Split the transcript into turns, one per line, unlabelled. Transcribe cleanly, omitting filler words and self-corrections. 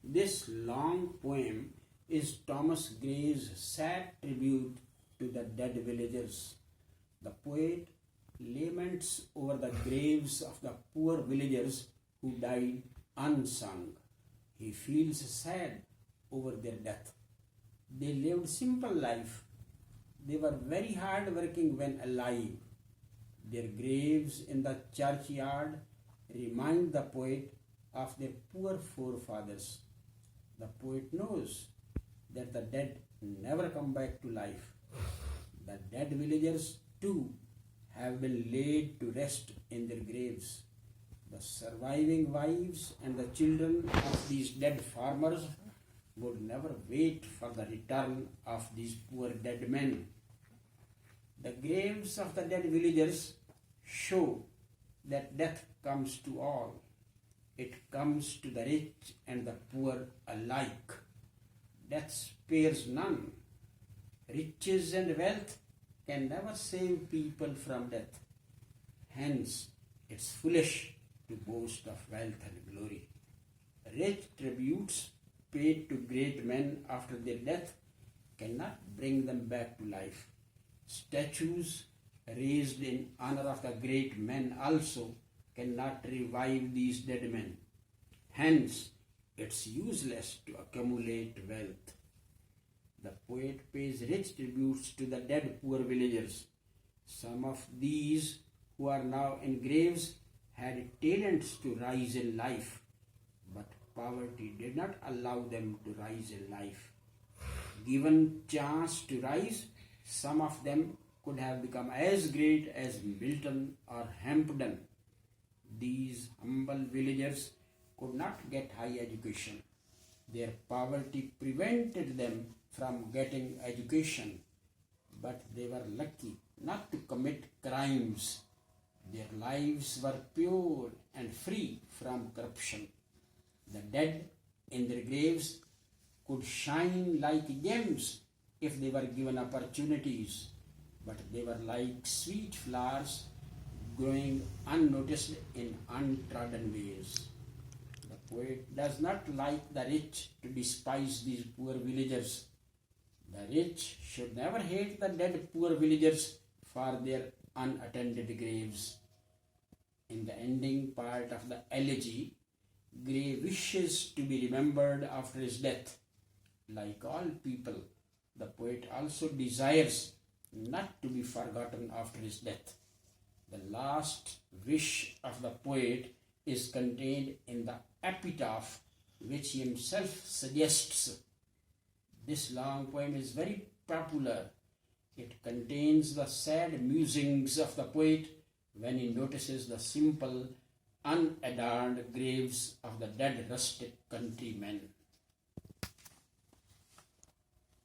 This long poem is Thomas Gray's sad tribute to the dead villagers. The poet laments over the graves of the poor villagers who died unsung. He feels sad over their death. They lived simple life. They were very hard working when alive. Their graves in the churchyard remind the poet of their poor forefathers. The poet knows that the dead never come back to life. The dead villagers too have been laid to rest in their graves. The surviving wives and the children of these dead farmers would never wait for the return of these poor dead men. The graves of the dead villagers show that death comes to all. It comes to the rich and the poor alike. Death spares none. Riches and wealth can never save people from death. Hence, it's foolish to boast of wealth and glory. Rich tributes paid to great men after their death cannot bring them back to life. Statues raised in honor of the great men also cannot revive these dead men. Hence, it's useless to accumulate wealth. The poet pays rich tributes to the dead poor villagers. Some of these who are now in graves had talents to rise in life, but poverty did not allow them to rise in life. Given chance to rise, some of them could have become as great as Milton or Hampden. These humble villagers could not get high education. Their poverty prevented them from getting education, but they were lucky not to commit crimes. Their lives were pure and free from corruption. The dead in their graves could shine like gems if they were given opportunities, but they were like sweet flowers growing unnoticed in untrodden ways. The poet does not like the rich to despise these poor villagers. The rich should never hate the dead poor villagers for their unattended graves. In the ending part of the elegy, Gray wishes to be remembered after his death. Like all people, the poet also desires not to be forgotten after his death. The last wish of the poet is contained in the epitaph which he himself suggests. This long poem is very popular. It contains the sad musings of the poet when he notices the simple, unadorned graves of the dead rustic countrymen.